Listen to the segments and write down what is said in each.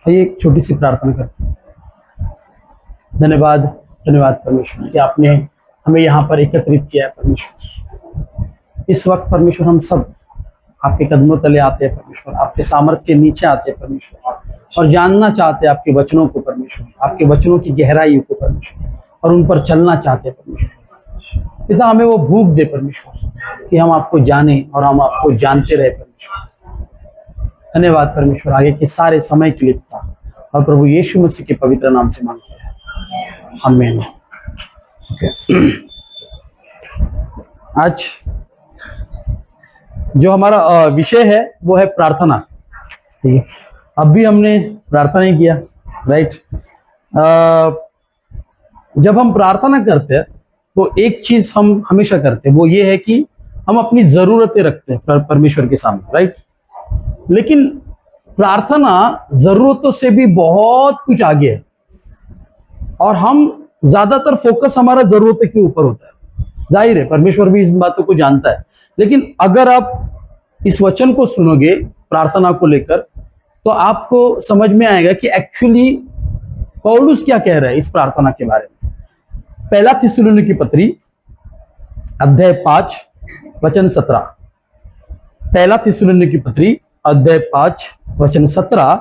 आइए एक छोटी सी प्रार्थना करते हैं। धन्यवाद, धन्यवाद परमेश्वर कि आपने हमें यहाँ पर एकत्रित किया है परमेश्वर। इस वक्त परमेश्वर हम सब आपके कदमों तले आते हैं परमेश्वर, आपके सामर्थ्य के नीचे आते हैं परमेश्वर, और जानना चाहते हैं आपके वचनों को परमेश्वर, आपके वचनों की गहराई को परमेश्वर, और उन पर चलना चाहते हैं परमेश्वर। पिता हमें वो भूख दे परमेश्वर कि हम आपको जाने और हम आपको जानते रहे परमेश्वर। धन्यवाद परमेश्वर आगे के सारे समय के लिए पिता, और प्रभु यीशु मसीह के पवित्र नाम से मांगते हैं, आमीन। आज जो हमारा विषय है वो है प्रार्थना। ठीक है, अब भी हमने प्रार्थना ही किया, राइट। जब हम प्रार्थना करते हैं तो एक चीज हम हमेशा करते हैं, वो ये है कि हम अपनी जरूरतें रखते हैं परमेश्वर के सामने, राइट। लेकिन प्रार्थना जरूरतों से भी बहुत कुछ आगे है, और हम ज्यादातर फोकस हमारा जरूरतों के ऊपर होता है। जाहिर है परमेश्वर भी इस बातों को जानता है, लेकिन अगर आप इस वचन को सुनोगे प्रार्थना को लेकर तो आपको समझ में आएगा कि एक्चुअली पौलुस क्या कह रहा है इस प्रार्थना के बारे में। पहला थिस्सलुनीकी पत्री अध्याय 5 वचन 17। पहला थिस्सलुनीकी पत्री अध्याय 5 वचन 17,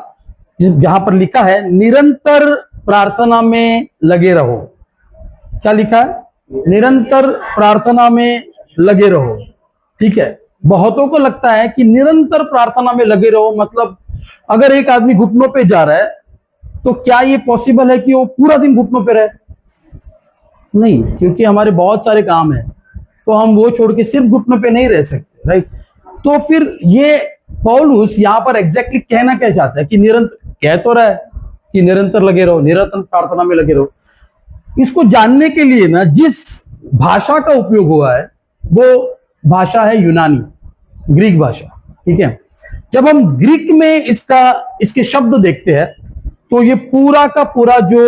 जहां पर लिखा है निरंतर प्रार्थना में लगे रहो। क्या लिखा है? निरंतर प्रार्थना में लगे रहो। ठीक है, बहुतों को लगता है कि निरंतर प्रार्थना में लगे रहो मतलब अगर एक आदमी घुटनों पे जा रहा है तो क्या ये पॉसिबल है कि वो पूरा दिन घुटनों पे रहे? नहीं, क्योंकि हमारे बहुत सारे काम है, तो हम वो छोड़ के सिर्फ घुटनों पे नहीं रह सकते, राइट। तो फिर ये पौलुस यहाँ पर एग्जैक्टली कहना क्या चाहता है कि निरंतर, कह तो रहा है कि निरंतर लगे रहो, निरंतर प्रार्थना में लगे रहो। इसको जानने के लिए ना जिस भाषा का उपयोग हुआ है वो भाषा है यूनानी, ग्रीक भाषा। ठीक है, जब हम ग्रीक में इसके शब्द देखते हैं तो ये पूरा का पूरा जो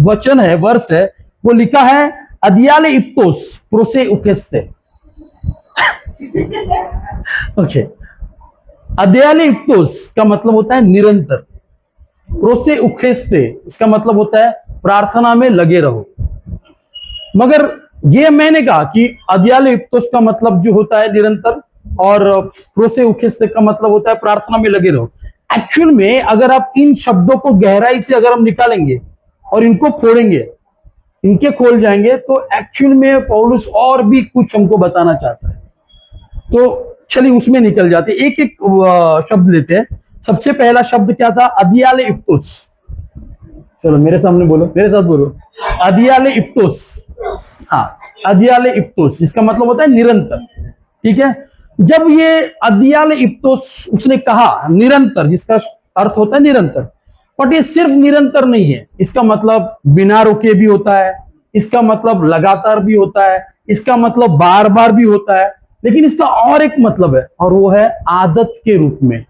वचन है, वर्ष है, वो लिखा है अदियाले इप्तोस प्रोसे उकेस्ते। ओके, अदियाले इप्तोस का मतलब होता है निरंतर, प्रोसे उकेस्ते इसका मतलब होता है प्रार्थना में लगे रहो। मगर ये मैंने कहा कि अदियाले इप्तोस का मतलब जो होता है निरंतर, और प्रोसे उकेस्ते का मतलब होता है प्रार्थना में लगे रहो। एक्चुअल में अगर आप इन शब्दों को गहराई से अगर हम निकालेंगे और इनको फोड़ेंगे, इनके खोल जाएंगे, तो एक्चुअल में पौलुस और भी कुछ हमको बताना चाहता है। तो चलिए उसमें निकल जाते, एक एक शब्द लेते हैं। सबसे पहला शब्द क्या था? अदियाले इप्तोस। चलो मेरे सामने बोलो, मेरे साथ बोलो, अदियाले इप्तोस। हाँ, अदियाले इप्तोस इसका मतलब होता है निरंतर। ठीक है, जब ये अदियाले इप्तोस उसने कहा निरंतर, जिसका अर्थ होता है निरंतर, बट ये सिर्फ निरंतर नहीं है, इसका मतलब बिना रुके भी होता है, इसका मतलब लगातार भी होता है, इसका मतलब बार बार भी होता है, लेकिन इसका और एक मतलब है, और वो है आदत के रूप में।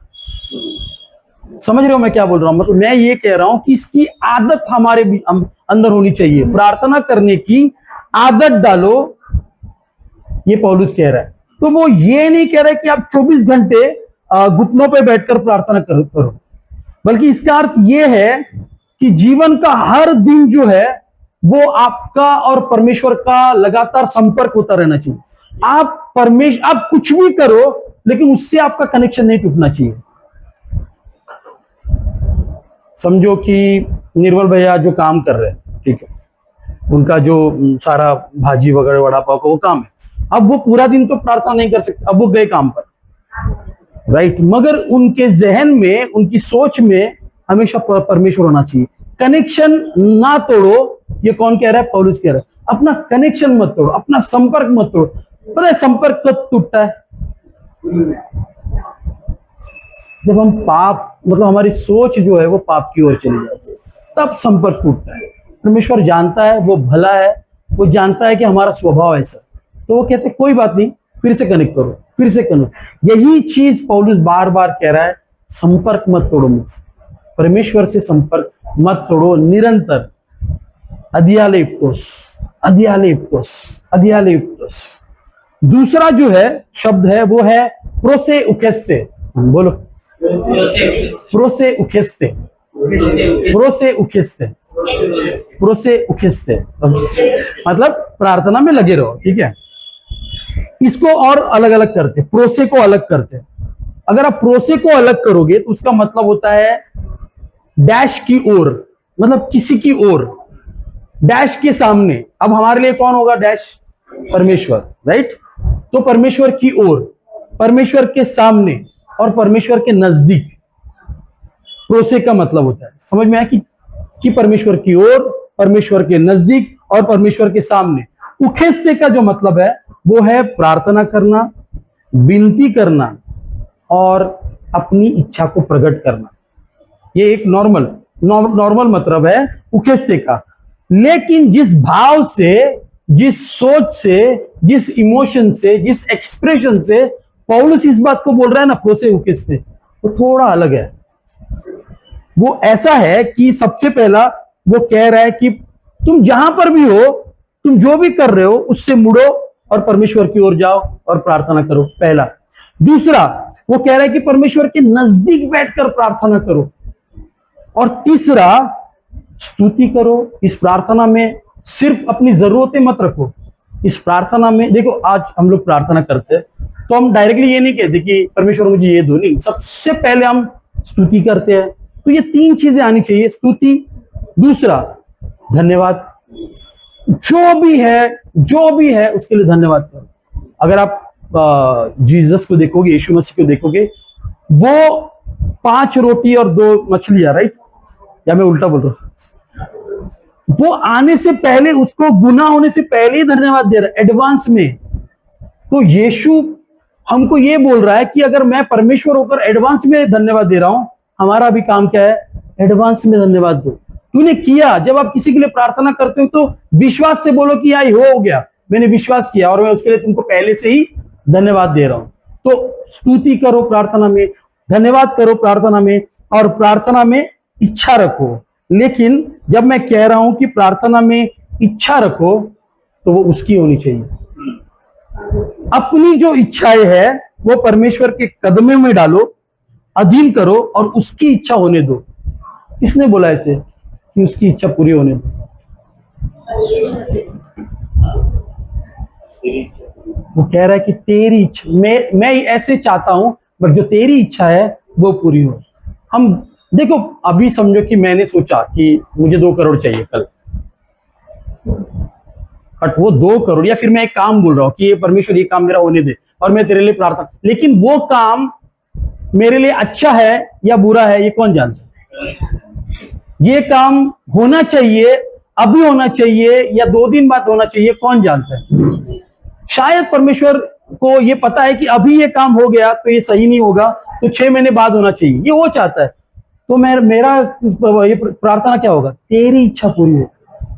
समझ रहे हो मैं क्या बोल रहा हूं? मतलब मैं ये कह रहा हूं कि इसकी आदत हमारे अंदर होनी चाहिए, प्रार्थना करने की आदत डालो, ये पौलुस कह रहा है। तो वो ये नहीं कह रहा है कि आप 24 घंटे घुटनों पे बैठकर प्रार्थना करो, बल्कि इसका अर्थ ये है कि जीवन का हर दिन जो है वो आपका और परमेश्वर का लगातार संपर्क होता रहना चाहिए। आप कुछ भी करो, लेकिन उससे आपका कनेक्शन नहीं टूटना चाहिए। समझो कि निर्मल भैया जो काम कर रहे हैं, ठीक है, उनका जो सारा भाजी वगैरह वड़ा पाव का वो काम है, अब वो पूरा दिन तो प्रार्थना नहीं कर सकते, अब वो गए काम पर, राइट। मगर उनके जहन में, उनकी सोच में हमेशा परमेश्वर होना चाहिए। कनेक्शन ना तोड़ो, ये कौन कह रहा है? पौलुस कह रहा है। अपना कनेक्शन मत तोड़ो, अपना संपर्क मत तोड़ो। पता है संपर्क कब टूटता है? जब हम पाप, मतलब हमारी सोच जो है वो पाप की ओर चली जाती है, तब संपर्क टूटता है। परमेश्वर जानता है, वो भला है, वो जानता है कि हमारा स्वभाव ऐसा, तो वो कहते कोई बात नहीं, फिर से कनेक्ट करो, फिर से कनेक्ट। यही चीज पौलुस बार बार कह रहा है, संपर्क मत तोड़ो मुझसे, परमेश्वर से संपर्क मत तोड़ो, निरंतर। अदियाले इप्तोस, अदियाले इप्तोस, अदियाले इप्तोस। दूसरा जो है शब्द है वो है प्रोसे उकेस्ते। बोलो, प्रोसे उखेस्ते, प्रोसे उखेस्ते, प्रोसे उखेस्ते, मतलब प्रार्थना में लगे रहो। ठीक है, इसको और अलग अलग करते, प्रोसे को अलग करते। अगर आप प्रोसे को अलग करोगे तो उसका मतलब होता है डैश की ओर, मतलब किसी की ओर, डैश के सामने। अब हमारे लिए कौन होगा डैश? परमेश्वर, राइट? तो परमेश्वर की ओर, परमेश्वर के सामने और परमेश्वर के नजदीक प्रोसे का मतलब होता है। समझ में आया कि परमेश्वर की ओर, परमेश्वर के नजदीक और परमेश्वर के सामने। उखेस्ते का जो मतलब है वो है प्रार्थना करना, विनती करना और अपनी इच्छा को प्रकट करना। ये एक नॉर्मल मतलब है उखेस्ते का। लेकिन जिस भाव से, जिस सोच से, जिस इमोशन से, जिस एक्सप्रेशन से पौलुस इस बात को बोल रहा है ना प्रोसे उखेस्ते, वो थोड़ा अलग है। वो ऐसा है कि सबसे पहला वो कह रहा है कि तुम जहां पर भी हो, तुम जो भी कर रहे हो उससे मुड़ो और परमेश्वर की ओर जाओ और प्रार्थना करो, पहला। दूसरा, वो कह रहा है कि परमेश्वर के नजदीक बैठकर प्रार्थना करो। और तीसरा, स्तुति करो। इस प्रार्थना में सिर्फ अपनी जरूरतें मत रखो। इस प्रार्थना में देखो, आज हम लोग प्रार्थना करते हैं तो हम डायरेक्टली ये नहीं कहते कि परमेश्वर मुझे ये दो, नहीं, सबसे पहले हम स्तुति करते हैं। तो ये तीन चीजें आनी चाहिए, स्तुति, दूसरा धन्यवाद। जो भी है उसके लिए धन्यवाद करो। अगर आप जीसस को देखोगे, यीशु मसीह को देखोगे, वो 5 रोटी और 2 मछलियां, राइट? या मैं उल्टा बोल रहा हूं? वो आने से पहले, उसको गुनाह होने से पहले ही धन्यवाद दे रहा है, एडवांस में। तो यीशु हमको ये बोल रहा है कि अगर मैं परमेश्वर होकर एडवांस में धन्यवाद दे रहा हूं, हमारा भी काम क्या है? एडवांस में धन्यवाद दो। तूने किया। जब आप किसी के लिए प्रार्थना करते हो तो विश्वास से बोलो कि यार हो गया, मैंने विश्वास किया और मैं उसके लिए तुमको पहले से ही धन्यवाद दे रहा हूं। तो स्तुति करो प्रार्थना में, धन्यवाद करो प्रार्थना में, और प्रार्थना में इच्छा रखो। लेकिन जब मैं कह रहा हूं कि प्रार्थना में इच्छा रखो, तो वो उसकी होनी चाहिए। अपनी जो इच्छाएं है वो परमेश्वर के कदमों में डालो, अधीन करो और उसकी इच्छा होने दो। किसने बोला ऐसे कि उसकी इच्छा पूरी होने दो? वो कह रहा है कि तेरी इच्छा, मैं ऐसे चाहता हूं, बट जो तेरी इच्छा है वो पूरी हो। हम देखो, अभी समझो कि मैंने सोचा कि मुझे 2 करोड़ चाहिए कल, बट वो 2 करोड़, या फिर मैं एक काम बोल रहा हूं कि ये परमेश्वर ये काम मेरा होने दे और मैं तेरे लिए प्रार्थना, लेकिन वो काम मेरे लिए अच्छा है या बुरा है ये कौन जानता है? ये काम होना चाहिए, अभी होना चाहिए या 2 दिन बाद होना चाहिए, कौन जानता है? शायद परमेश्वर को ये पता है कि अभी ये काम हो गया तो ये सही नहीं होगा, तो 6 महीने बाद होना चाहिए, ये वो चाहता है। तो मेरा ये प्रार्थना क्या होगा? तेरी इच्छा पूरी हो।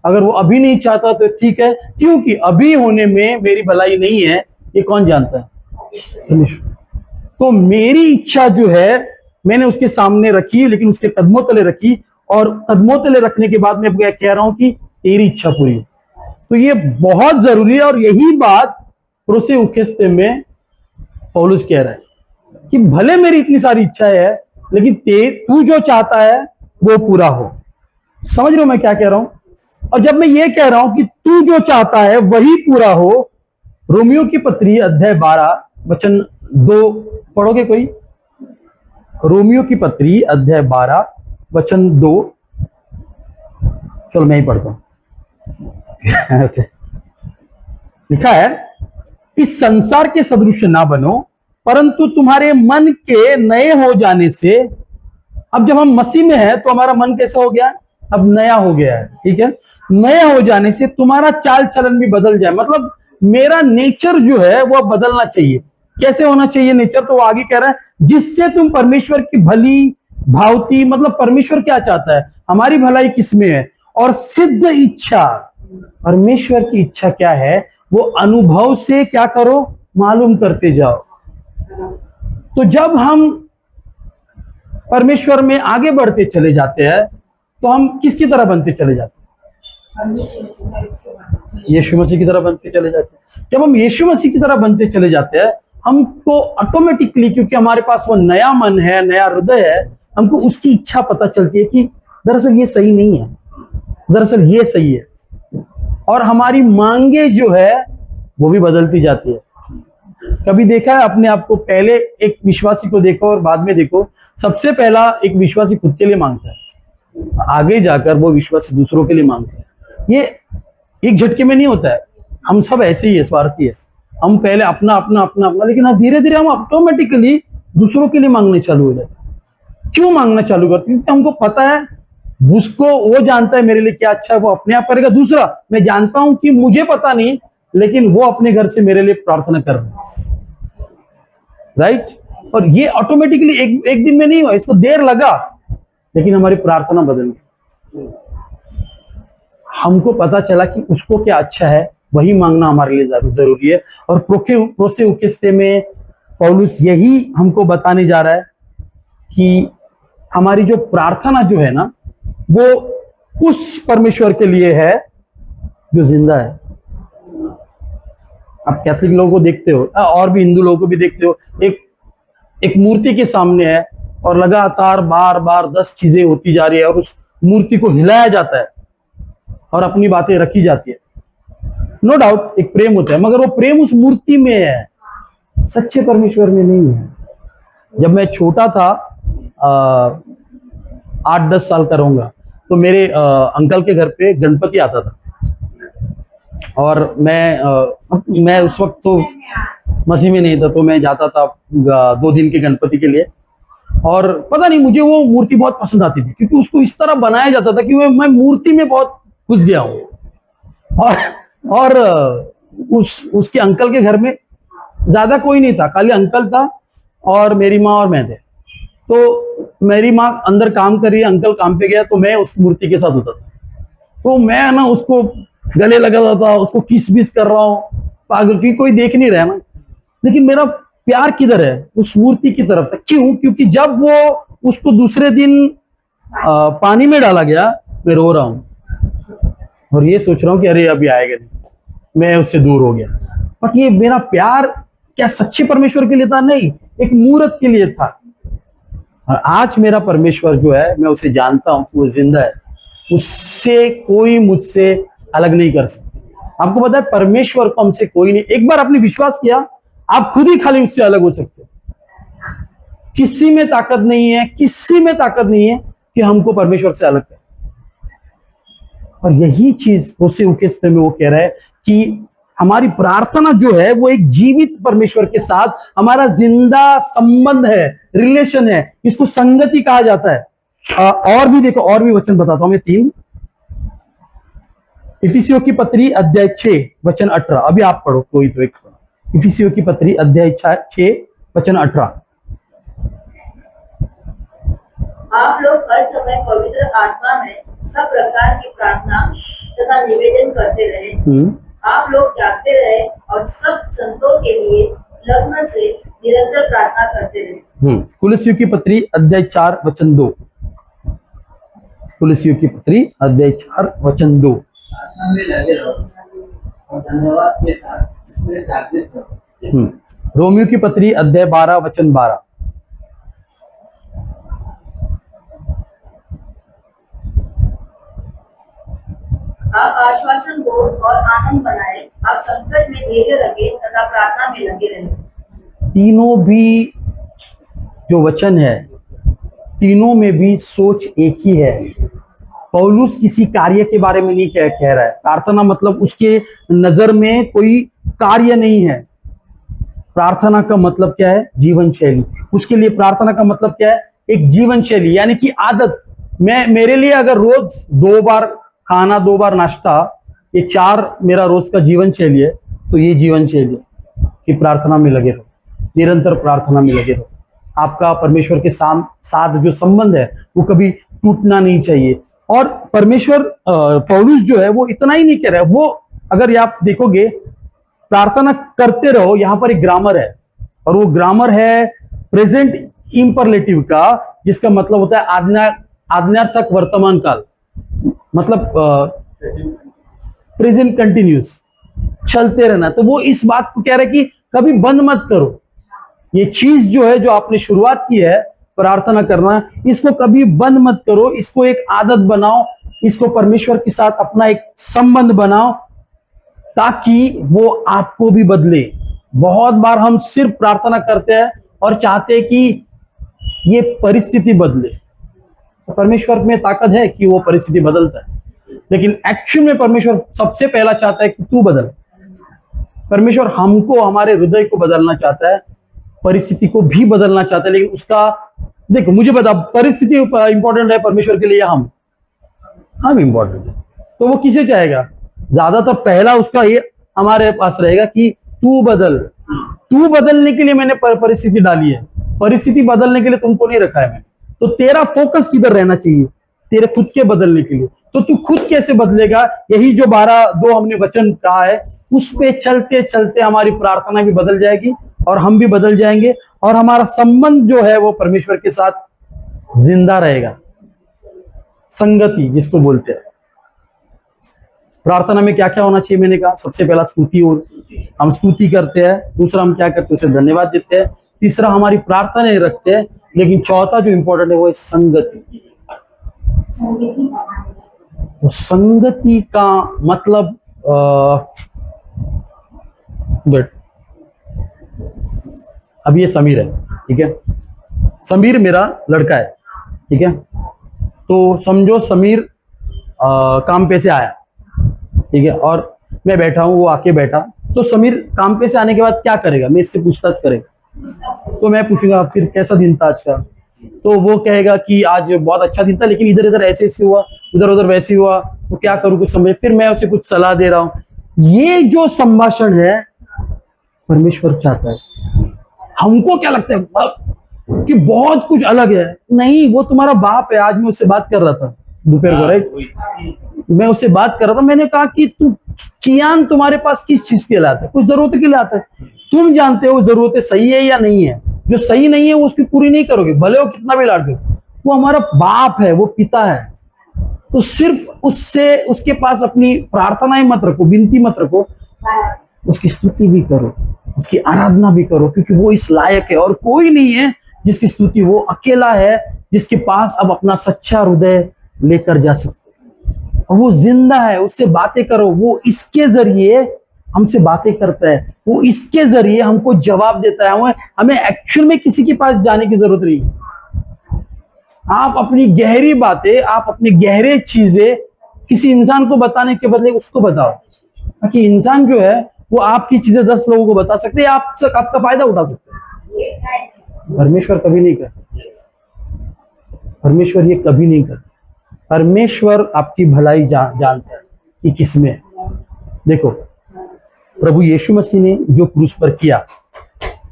अगर वो अभी नहीं चाहता तो ठीक है, क्योंकि अभी होने में मेरी भलाई नहीं है, ये कौन जानता है? परमेश्वर। तो मेरी इच्छा जो है मैंने उसके सामने रखी, लेकिन उसके कदमों तले रखी, और कदमों तले रखने के बाद मैं कह रहा हूं कि तेरी इच्छा पूरी हो। तो ये बहुत जरूरी है, और यही बात प्रोसे उखेस्ते में पौलुस कह रहा है कि भले मेरी इतनी सारी इच्छाएं है, लेकिन तू जो चाहता है वो पूरा हो। समझ रहे हो मैं क्या कह रहा हूं? और जब मैं ये कह रहा हूं कि तू जो चाहता है वही पूरा हो, रोमियो की पत्री अध्याय 12 वचन 2 पढ़ोगे कोई? रोमियो की पत्री अध्याय 12 वचन 2, चलो मैं ही पढ़ता हूं। ओके, लिखा है, इस संसार के सदृश ना बनो, परंतु तुम्हारे मन के नए हो जाने से। अब जब हम मसीह में हैं तो हमारा मन कैसा हो गया? अब नया हो गया है, ठीक है? नया हो जाने से तुम्हारा चाल चलन भी बदल जाए, मतलब मेरा नेचर जो है वो बदलना चाहिए। कैसे होना चाहिए नेचर? तो वो आगे कह रहा है, जिससे तुम परमेश्वर की भली भावती, मतलब परमेश्वर क्या चाहता है, हमारी भलाई किसमें है, और सिद्ध इच्छा, परमेश्वर की इच्छा क्या है वो अनुभव से क्या करो? मालूम करते जाओ। तो जब हम परमेश्वर में आगे बढ़ते चले जाते हैं तो हम किसकी तरह बनते चले जाते हैं? यीशु मसीह की तरह बनते चले जाते हैं। जब हम यीशु मसीह की तरह बनते चले जाते हैं, हमको ऑटोमेटिकली, क्योंकि हमारे पास वो नया मन है, नया हृदय है, हमको उसकी इच्छा पता चलती है कि दरअसल ये सही नहीं है, दरअसल ये सही है, और हमारी मांगे जो है वो भी बदलती जाती है। कभी देखा है अपने आप को, पहले एक विश्वासी को देखो और बाद में देखो, सबसे पहला एक विश्वासी खुद के लिए मांगता है, आगे जाकर वो विश्वासी दूसरों के लिए मांगता है। ये एक झटके में नहीं होता है, हम सब ऐसे ही है, स्वार्थी है। हम पहले अपना अपना अपना अपना, लेकिन धीरे धीरे हम ऑटोमेटिकली दूसरों के लिए मांगने चालू हो जाते। क्यों मांगना चालू करते हैं? क्योंकि हमको पता है, उसको वो जानता है मेरे लिए क्या अच्छा है, वो अपने आप करेगा। दूसरा, मैं जानता हूं कि मुझे पता नहीं, लेकिन वो अपने घर से मेरे लिए प्रार्थना कर रहे हैं, राइट। और ये ऑटोमेटिकली एक दिन में नहीं हुआ, इसको देर लगा, लेकिन हमारी प्रार्थना बदल गई। हमको पता चला कि उसको क्या अच्छा है, वही मांगना हमारे लिए जरूरी है। और प्रोसे उकेस्ते में पौलुस यही हमको बताने जा रहा है कि हमारी जो प्रार्थना जो है ना, वो उस परमेश्वर के लिए है जो जिंदा है। आप कैथोलिक लोगों को देखते हो और भी हिंदू लोगों को भी देखते हो, एक मूर्ति के सामने है और लगातार बार बार 10 चीजें होती जा रही है और उस मूर्ति को हिलाया जाता है और अपनी बातें रखी जाती है। नो डाउट एक प्रेम होता है, मगर वो प्रेम उस मूर्ति में है, सच्चे परमेश्वर में नहीं है। जब मैं छोटा था, 8-10 साल का रहूंगा, तो मेरे अंकल के घर पे गणपति आता था, और मैं उस वक्त तो मसीह में नहीं था, तो मैं जाता था 2 दिन के गणपति के लिए। और पता नहीं मुझे वो मूर्ति बहुत पसंद आती थी, क्योंकि उसको इस तरह बनाया जाता था कि मैं मूर्ति में बहुत घुस गया हूँ। और उसके अंकल के घर में ज्यादा कोई नहीं था, खाली अंकल था और मेरी माँ और मैं थे। तो मेरी माँ अंदर काम कर रही है, अंकल काम पे गया, तो मैं उस मूर्ति के साथ होता था। तो मैं ना उसको गले लगा रहा था, उसको किस बिस कर रहा हूँ, पागल, की कोई देख नहीं रहा ना, लेकिन मेरा प्यार किधर है? उस मूर्ति की तरफ था। क्यों? क्योंकि जब वो उसको दूसरे दिन पानी में डाला गया, मैं रो रहा हूं और ये सोच रहा हूं कि अरे अभी आएगा नहीं, मैं उससे दूर हो गया। बट ये मेरा प्यार क्या सच्चे परमेश्वर के लिए था? नहीं, एक मूर्त के लिए था। और आज मेरा परमेश्वर जो है, मैं उसे जानता हूं कि वो जिंदा है, उससे कोई मुझसे अलग नहीं कर सकता। आपको पता है, परमेश्वर को हमसे कोई नहीं, एक बार आपने विश्वास किया, आप खुद ही खाली उससे अलग हो सकते हो। किसी में ताकत नहीं है, किसी में ताकत नहीं है कि हमको परमेश्वर से अलग करे। और यही चीज प्रोसे उकेस्ते में वो कह रहा है कि हमारी प्रार्थना जो है वो एक जीवित परमेश्वर के साथ हमारा जिंदा संबंध है, रिलेशन है, इसको संगति कहा जाता है। और भी देखो, और भी वचन बताता हूं मैं 3 इफिसियों की पत्री अध्याय 6 वचन 18। अभी आप पढ़ो, कोई तो एक इफिसियों की पत्री अध्याय 6 वचन 18। आप लोग हर समय पवित्र आत्मा में सब प्रकार की प्रार्थना तथा निवेदन करते रहे। आप लोग जागते रहे और सब संतों के लिए लग्न से निरंतर प्रार्थना करते रहे। कुलस्सियों की पत्री अध्याय 4 वचन 2। कुलस्सियों की पत्री अध्याय 4 वचन 2। लगे रहो और धन्यवाद के साथ जागृत रहो। रोमियो की पत्री अध्याय 12 वचन 12। आप आश्वासन को और आनंद बनाए, आप संकट में धैर्य रखे तथा प्रार्थना में लगे रहे। तीनों भी जो वचन है, तीनों में भी सोच एक ही है। पौलुस किसी कार्य के बारे में नहीं कह रहा है। प्रार्थना मतलब उसके नजर में कोई कार्य नहीं है। प्रार्थना का मतलब क्या है? जीवन शैली। उसके लिए प्रार्थना का मतलब क्या है? एक जीवन शैली, यानी कि आदत। मेरे लिए अगर रोज 2 बार खाना, 2 बार नाश्ता, ये 4 मेरा रोज का जीवन शैली है, तो ये जीवन शैली कि प्रार्थना में लगे रहो, निरंतर प्रार्थना में लगे रहो। आपका परमेश्वर के साथ जो संबंध है वो कभी टूटना नहीं चाहिए। और परमेश्वर पौलुस जो है वो इतना ही नहीं कह रहा है, वो अगर आप देखोगे प्रार्थना करते रहो, यहां पर एक ग्रामर है, और वो ग्रामर है प्रेजेंट इंपरलेटिव का, जिसका मतलब होता है आज्ञार्थक वर्तमान काल, मतलब प्रेजेंट कंटिन्यूस, चलते रहना। तो वो इस बात को कह रहा है कि कभी बंद मत करो, ये चीज जो है, जो आपने शुरुआत की है प्रार्थना करना, इसको कभी बंद मत करो, इसको एक आदत बनाओ, इसको परमेश्वर के साथ अपना एक संबंध बनाओ, ताकि वो आपको भी बदले। बहुत बार हम सिर्फ प्रार्थना करते हैं और चाहते हैं कि ये परिस्थिति बदले। तो परमेश्वर में ताकत है कि वो परिस्थिति बदलता है, लेकिन एक्चुअल में परमेश्वर सबसे पहला चाहता है कि तू बदल। परमेश्वर हमको, हमारे हृदय को बदलना चाहता है, परिस्थिति को भी बदलना चाहता है, लेकिन उसका देखो, मुझे बता, परिस्थिति इंपॉर्टेंट है परमेश्वर के लिए या हम इंपॉर्टेंट है? तो वो किसे चाहेगा? ज्यादातर पहला उसका ये हमारे पास रहेगा कि तू बदल। तू बदलने के लिए मैंने परिस्थिति डाली है, परिस्थिति बदलने के लिए तुमको नहीं रखा है मैंने। तो तेरा फोकस किधर रहना चाहिए? तेरे खुद के बदलने के लिए। तो तू खुद कैसे बदलेगा? यही जो 12:2 हमने वचन कहा है, उस पे चलते चलते हमारी प्रार्थना भी बदल जाएगी और हम भी बदल जाएंगे, और हमारा संबंध जो है वो परमेश्वर के साथ जिंदा रहेगा। संगति जिसको बोलते हैं। प्रार्थना में क्या क्या होना चाहिए? मैंने कहा सबसे पहला स्तुति, और हम स्तुति करते हैं। दूसरा हम क्या करते हैं? उसे धन्यवाद देते हैं। तीसरा हमारी प्रार्थना रखते हैं। लेकिन चौथा जो इंपॉर्टेंट है वो है संगति। तो संगति का मतलब अब ये समीर है, ठीक है? समीर मेरा लड़का है, ठीक है? तो समझो समीर काम पे से आया, ठीक है, और मैं बैठा हूं, वो आके बैठा। तो समीर काम पे से आने के बाद क्या करेगा? मैं इससे पूछताछ करेगा। तो मैं पूछूंगा फिर कैसा दिन था आज का? तो वो कहेगा कि आज बहुत अच्छा दिन था, लेकिन इधर इधर ऐसे ऐसे हुआ, उधर उधर वैसे हुआ, तो क्या करूं कुछ समझ। फिर मैं उसे कुछ सलाह दे रहा हूं। ये जो संभाषण है परमेश्वर चाहता है। हमको क्या लगता है कि बहुत कुछ अलग है? नहीं, वो तुम्हारा बाप है। आज मैं उससे बात कर रहा था दोपहर को, राइट? मैं उससे बात कर रहा था। मैंने कहा कि तू कियान तुम्हारे पास किस चीज के लिए आता है? कुछ जरूरत के लिए आता है। तुम जानते हो जरूरतें सही है या नहीं है। जो सही नहीं है वो उसकी पूरी नहीं करोगे, भले वो कितना भी लाड दो। वो हमारा बाप है, वो पिता है। तो सिर्फ उससे, उसके पास अपनी प्रार्थनाएं मत रखो, विनती मत रखो, उसकी स्तुति भी करो, उसकी आराधना भी करो, क्योंकि वो इस लायक है। और कोई नहीं है जिसकी स्तुति, वो अकेला है जिसके पास अब अपना सच्चा हृदय लेकर जा सकते। वो जिंदा है, उससे बातें करो। वो इसके जरिए हमसे बातें करता है, वो इसके जरिए हमको जवाब देता है। हमें एक्चुअल में किसी के पास जाने की जरूरत नहीं। आप अपनी गहरी बातें, आप अपनी गहरे चीजें किसी इंसान को बताने के बदले उसको बताओ, ताकि इंसान जो है वो आपकी चीजें 10 लोगों को बता सकते हैं, आपका फायदा उठा सकते हैं। परमेश्वर कभी नहीं करता। परमेश्वर ये कभी नहीं करता। परमेश्वर आपकी भलाई जानता है कि किसमें है। देखो, प्रभु यीशु मसीह ने जो क्रूस पर किया,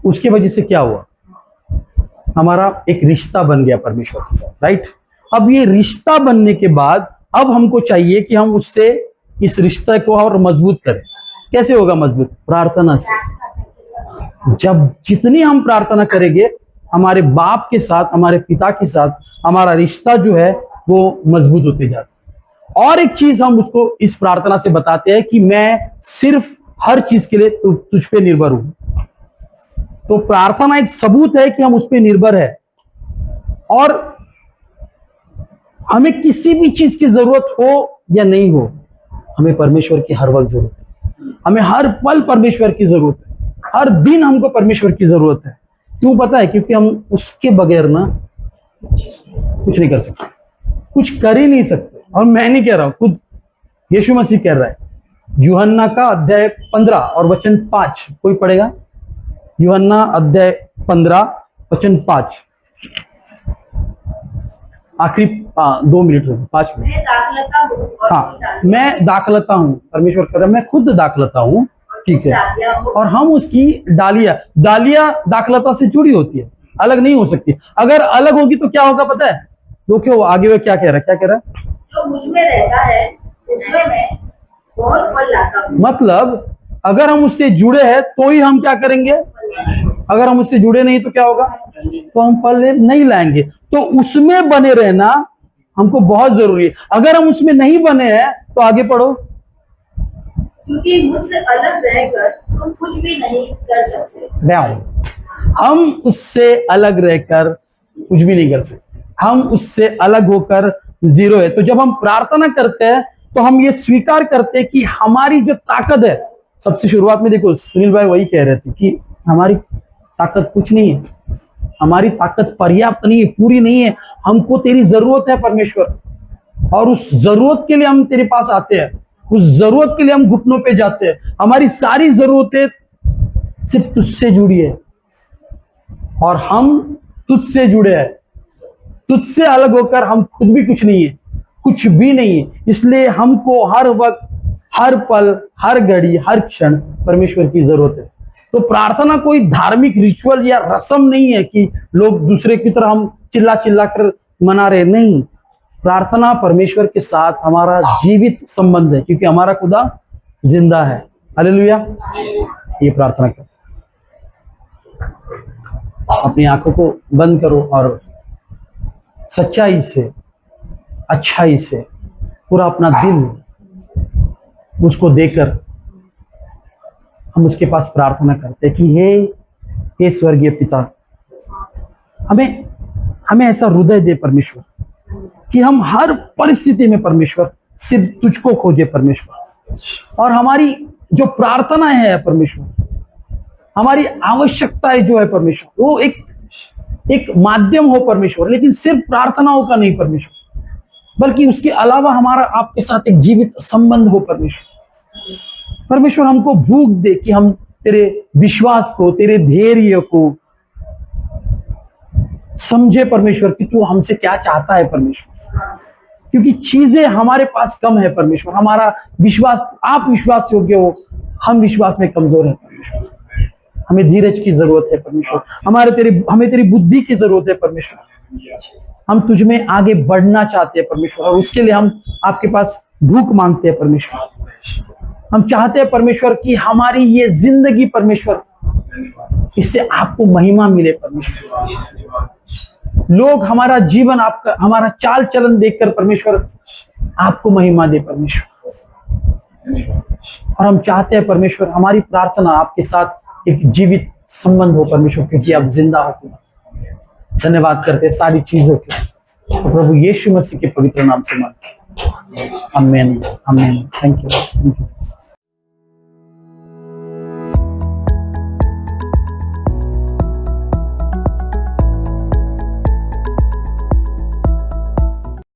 उसके वजह से क्या हुआ? हमारा एक रिश्ता बन गया परमेश्वर के साथ, राइट? अब ये रिश्ता बनने के बाद अब हमको चाहिए कि हम उससे इस रिश्ते को और मजबूत करें। कैसे होगा मजबूत? प्रार्थना से। जब जितनी हम प्रार्थना करेंगे, हमारे बाप के साथ, हमारे पिता के साथ हमारा रिश्ता जो है वो मजबूत होते जाता है। और एक चीज हम उसको इस प्रार्थना से बताते हैं कि मैं सिर्फ हर चीज के लिए तुझ पे निर्भर हूं। तो प्रार्थना एक सबूत है कि हम उस पे निर्भर है, और हमें किसी भी चीज की जरूरत हो या नहीं हो, हमें परमेश्वर की हर वक्त जरूरत है। हमें हर पल परमेश्वर की जरूरत है। हर दिन हमको परमेश्वर की जरूरत है। क्यों पता है? क्योंकि हम उसके बगैर ना कुछ नहीं कर सकते, कुछ कर ही नहीं सकते। और मैं नहीं कह रहा हूं, खुद यीशु मसीह कह रहा है। यूहन्ना का अध्याय 15 और वचन 5, कोई पढ़ेगा? यूहन्ना अध्याय 15 वचन 5, आखिरी 2 मिनट, 5 मिनट। मैं दाखलता हूँ और हाँ, मैं दाखलता हूँ, परमेश्वर कह रहा है, मैं खुद दाखलता हूँ, ठीक है, और हम उसकी डालियां। डालियां दाखलता से जुड़ी होती है, अलग नहीं हो सकती। अगर अलग होगी तो क्या होगा पता है? तो क्यों आगे वो क्या कह रहा है? क्या कह रहा है? जो मुझ में रहता है उसमें मैं बहुत फल लाता हूँ। मतलब अगर हम उससे जुड़े हैं तो ही हम क्या करेंगे? अगर हम उससे जुड़े नहीं तो क्या होगा? तो हम फल नहीं लाएंगे। तो उसमें बने रहना हमको बहुत जरूरी है। अगर हम उसमें नहीं बने हैं तो आगे पढ़ो। क्योंकि मुझसे अलग रहकर तुम कुछ भी नहीं कर सकते। डाउन। हम उससे अलग रहकर कुछ भी नहीं कर सकते, हम उससे अलग होकर जीरो है। तो जब हम प्रार्थना करते हैं तो हम ये स्वीकार करते हैं कि हमारी जो ताकत है, सबसे शुरुआत में देखो सुनील भाई वही कह रहे थे कि हमारी ताकत कुछ नहीं है, हमारी ताकत पर्याप्त नहीं है, पूरी नहीं है, हमको तेरी जरूरत है परमेश्वर। और उस जरूरत के लिए हम तेरे पास आते हैं, उस जरूरत के लिए हम घुटनों पे जाते हैं। हमारी सारी जरूरतें सिर्फ तुझसे जुड़ी है और हम तुझसे जुड़े हैं। तुझसे अलग होकर हम खुद भी कुछ नहीं है, कुछ भी नहीं है। इसलिए हमको हर वक्त, हर पल, हर घड़ी, हर क्षण परमेश्वर की जरूरत है। तो प्रार्थना कोई धार्मिक रिचुअल या रस्म नहीं है कि लोग दूसरे की तरह हम चिल्ला चिल्ला कर मना रहे, नहीं। प्रार्थना परमेश्वर के साथ हमारा जीवित संबंध है, क्योंकि हमारा खुदा जिंदा है। हालेलुया। ये प्रार्थना करो, अपनी आंखों को बंद करो और सच्चाई से, अच्छाई से पूरा अपना दिल उसको देकर हम उसके पास प्रार्थना करते हैं कि हे स्वर्गीय पिता, हमें ऐसा हृदय दे परमेश्वर कि हम हर परिस्थिति में परमेश्वर सिर्फ तुझको खोजे परमेश्वर। और हमारी जो प्रार्थना है परमेश्वर, हमारी आवश्यकताएं जो है परमेश्वर, वो एक माध्यम हो परमेश्वर, लेकिन सिर्फ प्रार्थनाओं का नहीं परमेश्वर, बल्कि उसके अलावा हमारा आपके साथ एक जीवित संबंध हो परमेश्वर। परमेश्वर हमको भूख दे कि हम तेरे विश्वास को, तेरे धैर्य को समझे परमेश्वर कि तू हमसे क्या चाहता है परमेश्वर। क्योंकि चीजें हमारे पास कम है परमेश्वर, हमारा विश्वास, आप विश्वास योग्य हो, हम विश्वास में कमजोर है परमेश्वर। हमें धीरज की जरूरत है परमेश्वर, हमें तेरी बुद्धि की जरूरत है परमेश्वर। हम तुझ में आगे बढ़ना चाहते हैं परमेश्वर, और उसके लिए हम आपके पास भूख मांगते हैं परमेश्वर। हम चाहते हैं परमेश्वर कि हमारी ये जिंदगी परमेश्वर, इससे आपको महिमा मिले परमेश्वर। लोग हमारा जीवन, आपका, हमारा चाल चलन देखकर परमेश्वर आपको महिमा दे परमेश्वर। और हम चाहते हैं परमेश्वर हमारी प्रार्थना आपके साथ एक जीवित संबंध हो परमेश्वर, क्योंकि आप जिंदा हो। धन्यवाद करते हैं सारी चीजों के, तो प्रभु यीशु मसीह के पवित्र नाम से मांगते हैं। आमीन, आमीन। Thank you.